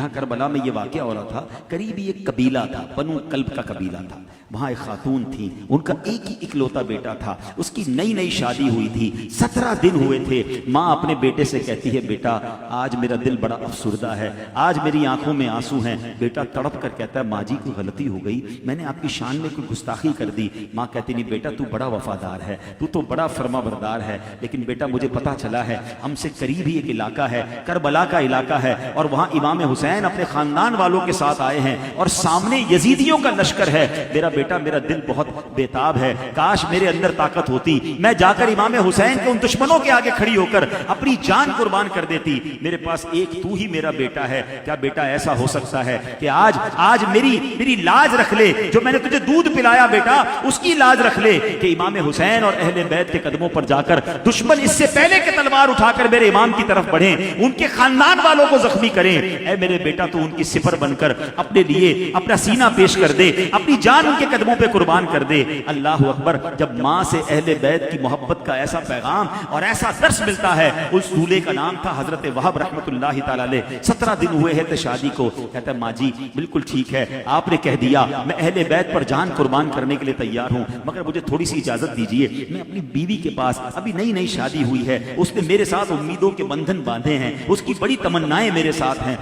جہاں کربلا میں یہ واقعہ ہو رہا تھا، قریبی ایک قبیلہ تھا، بنو کلب کا قبیلہ تھا، وہاں ایک خاتون تھی، ان کا ایک ہی اکلوتا بیٹا تھا، اس کی نئی نئی شادی ہوئی تھی، 17 دن ہوئے تھے۔ ماں اپنے بیٹے سے کہتی ہے بیٹا آج میرا دل بڑا افسردہ ہے، آج میری آنکھوں میں آنسو ہیں۔ بیٹا تڑپ کر کہتا ہے ماں جی کوئی غلطی ہو گئی، میں نے آپ کی شان میں کوئی گستاخی کر دی۔ ماں کہتی نہیں بیٹا تو بڑا وفادار ہے، تو تو بڑا فرما بردار ہے، لیکن بیٹا مجھے پتا چلا ہے ہم سے قریب ہی ایک علاقہ ہے، کربلا کا علاقہ ہے، اور وہاں امام حسین اپنے خاندان والوں کے ساتھ آئے ہیں اور سامنے یزیدیوں کا لشکر ہے۔ میرا بیٹا میرا دل بہت بےتاب ہے، کاش میرے اندر طاقت ہوتی، میں جا کر امام حسین کے ان دشمنوں کے آگے کھڑی ہو کر اپنی جان قربان کر دیتی۔ میرے پاس ایک تو ہی میرا بیٹا ہے، کیا بیٹا ایسا ہو سکتا ہے کہ آج میری لاج رکھ لے، جو میں نے تجھے دودھ پلایا بیٹا اس کی لاج رکھ لے کہ امام حسین اور اہل بیت کے قدموں پر جا کر دشمن اس سے پہلے کہ تلوار اٹھا کر میرے امام کی طرف بڑھیں ان کے خاندان والوں کو زخمی کریں۔ اے میرے بیٹا تو ان کی سپر بن کر اپنے لیے اپنا سینہ پیش کر دے، اپنی جان ان کے قدموں پہ قربان کر دے۔ اللہ اکبر! جب ماں سے اہل بیت کی محبت کا ایسا پیغام اور ایسا درس ملتا ہے، اس دولہے کا نام تھا حضرت وہب رحمت اللہ تعالی علیہ۔ 17 دن ہوئے ہیں شادی کو، کہتا ہے ماں جی بالکل ٹھیک ہے، آپ نے کہہ دیا میں اہل بیت پر جان قربان کرنے کے لیے تیار ہوں، مگر مجھے تھوڑی سی اجازت دیجیے، میں اپنی بیوی کے پاس، ابھی نئی نئی شادی ہوئی ہے، اس نے میرے ساتھ امیدوں کے بندھن باندھے ہیں، اس کی بڑی تمنائیں میرے ساتھ ہیں،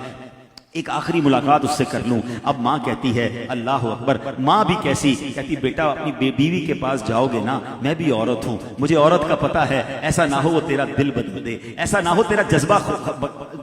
ایک آخری ملاقات اس سے کر لوں۔ اب ماں کہتی ہے اللہ اکبر! ماں بھی کیسی، کہتی بیٹا اپنی بیوی کے پاس جاؤ گے نا، میں بھی عورت ہوں، مجھے عورت کا پتہ ہے، ایسا نہ ہو وہ تیرا دل بدل دے، ایسا نہ ہو تیرا جذبہ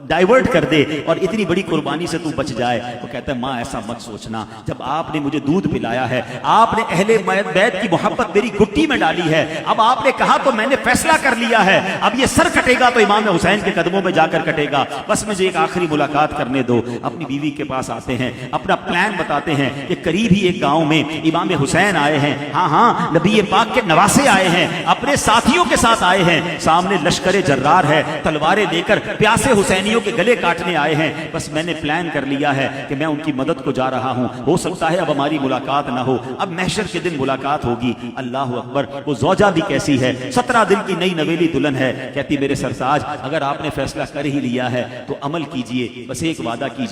ڈائیورٹ کر دے اور اتنی بڑی قربانی سے تو بچ جائے۔ وہ کہتا ہے ماں ایسا مت سوچنا، جب آپ نے مجھے دودھ پلایا ہے، آپ نے اہل بیت کی محبت میری گٹی میں ڈالی ہے، اب آپ نے کہا تو میں نے فیصلہ کر لیا ہے، اب یہ سر کٹے گا تو امام حسین کے قدموں میں جا کر کٹے گا، بس مجھے ایک آخری ملاقات کرنے دو۔ اپنی بیوی کے پاس آتے ہیں، اپنا پلان بتاتے ہیں کہ قریب ہی ایک گاؤں میں امام حسین آئے ہیں، ہاں نبی پاک کے نواسے آئے ہیں، اپنے ساتھیوں کے ساتھ آئے ہیں، سامنے لشکر جرار ہے، تلواریں لے کر پیاسے حسینیوں کے گلے کاٹنے آئے ہیں، بس میں نے پلان کر لیا ہے کہ میں ان کی مدد کو جا رہا ہوں، ہو سکتا ہے اب ہماری ملاقات نہ ہو، اب محشر کے دن ملاقات ہوگی۔ اللہ اکبر! وہ زوجہ بھی کیسی ہے، 17 دن کی نئی نویلی دلہن ہے، کہتی میرے سرتاج اگر آپ نے فیصلہ کر ہی لیا ہے تو عمل کیجئے، بس ایک وعدہ کیجئے،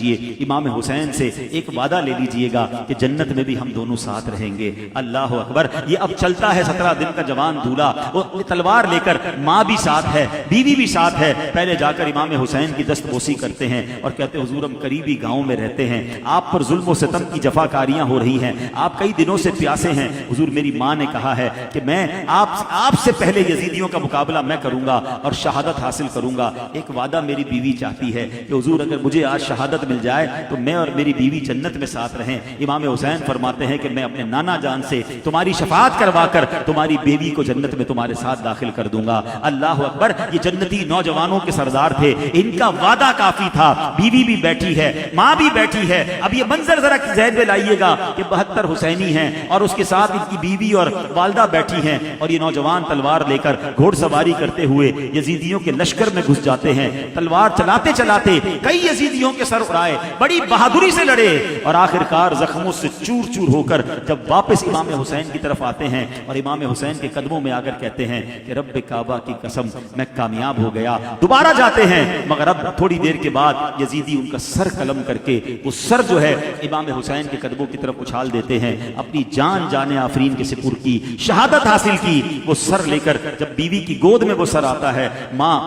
امام حسین سے ایک وعدہ لے لیجئے گا کہ جنت میں بھی ہم دونوں ساتھ رہیں گے۔ اللہ اکبر! یہ اب چلتا ہے 17 دن کا جوان دولہا، وہ تلوار لے کر، ماں بھی ساتھ ہے، بیوی بھی ساتھ ہے، پہلے جا کر امام حسین کی دست بوسی کرتے ہیں اور کہتے ہیں حضور ہم قریبی گاؤں میں رہتے ہیں، آپ پر ظلم و ستم کی جفاکاریاں ہو رہی ہیں، آپ کئی دنوں سے پیاسے ہیں، حضور میری ماں نے کہا ہے کہ میں آپ سے پہلے یزیدیوں کا مقابلہ میں کروں گا اور شہادت حاصل کروں گا۔ ایک وعدہ میری بیوی چاہتی ہے کہ حضور اگر مجھے آج شہادت مل جائے تو میں اور میری بیوی جنت میں ساتھ رہیں۔ امام حسین فرماتے ہیں کہ میں اپنے نانا جان سے تمہاری شفاعت کروا کر تمہاری بیوی کو جنت میں تمہارے ساتھ داخل کر دوں گا۔ اللہ اکبر! یہ جنتی نوجوانوں کے سردار تھے، ان کا وعدہ کافی تھا، بیوی بھی بیٹھی ہے، ماں بھی بیٹھی ہے۔ اب یہ منظر ذرا ذہن میں لائیے گا کہ 72 حسینی ہیں اور اس کے ساتھ ان کی بیوی اور والدہ بیٹھی ہیں، اور یہ نوجوان تلوار لے کر گھوڑ سواری کرتے ہوئے یزیدیوں کے لشکر میں گھس جاتے ہیں، تلوار چلاتے چلاتے کئی یزیدیوں کے سر اڑائے، بڑی بہادری سے لڑے اور آخرکار زخموں سے چور چور ہو کر جب واپس امام حسین کی طرف آتے ہیں اور امام حسین کے قدموں میں آ کر کہتے ہیں کہ رب کعبہ کی قسم میں کامیاب ہو گیا، دوبارہ جاتے ہیں، مگر اب تھوڑی دیر کے بعد یزیدی ان کا سر قلم کر کے وہ سر جو ہے امام حسین کے قدموں کی طرف اچھال دیتے ہیں، اپنی جان آفرین کے سپر کی، شہادت حاصل کی۔ وہ سر لے کر جب بیوی کی گود میں وہ سر آتا ہے، ماں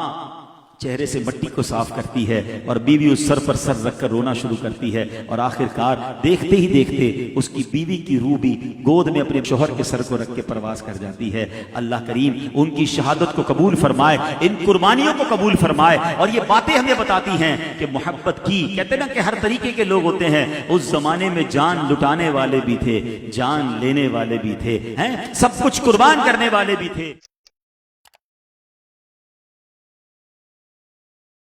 چہرے سے مٹی کو صاف کرتی ہے اور بیوی اس سر پر سر رکھ کر رونا شروع کرتی ہے، اور آخرکار دیکھتے ہی دیکھتے اس کی بیوی کی روح بھی گود میں اپنے شوہر کے سر کو رکھ کے پرواز کر جاتی ہے۔ اللہ کریم ان کی شہادت کو قبول فرمائے، ان قربانیوں کو قبول فرمائے، اور یہ باتیں ہمیں بتاتی ہیں کہ محبت کی، کہتے ہیں نا کہ ہر طریقے کے لوگ ہوتے ہیں، اس زمانے میں جان لٹانے والے بھی تھے، جان لینے والے بھی تھے، سب کچھ قربان کرنے والے بھی تھے۔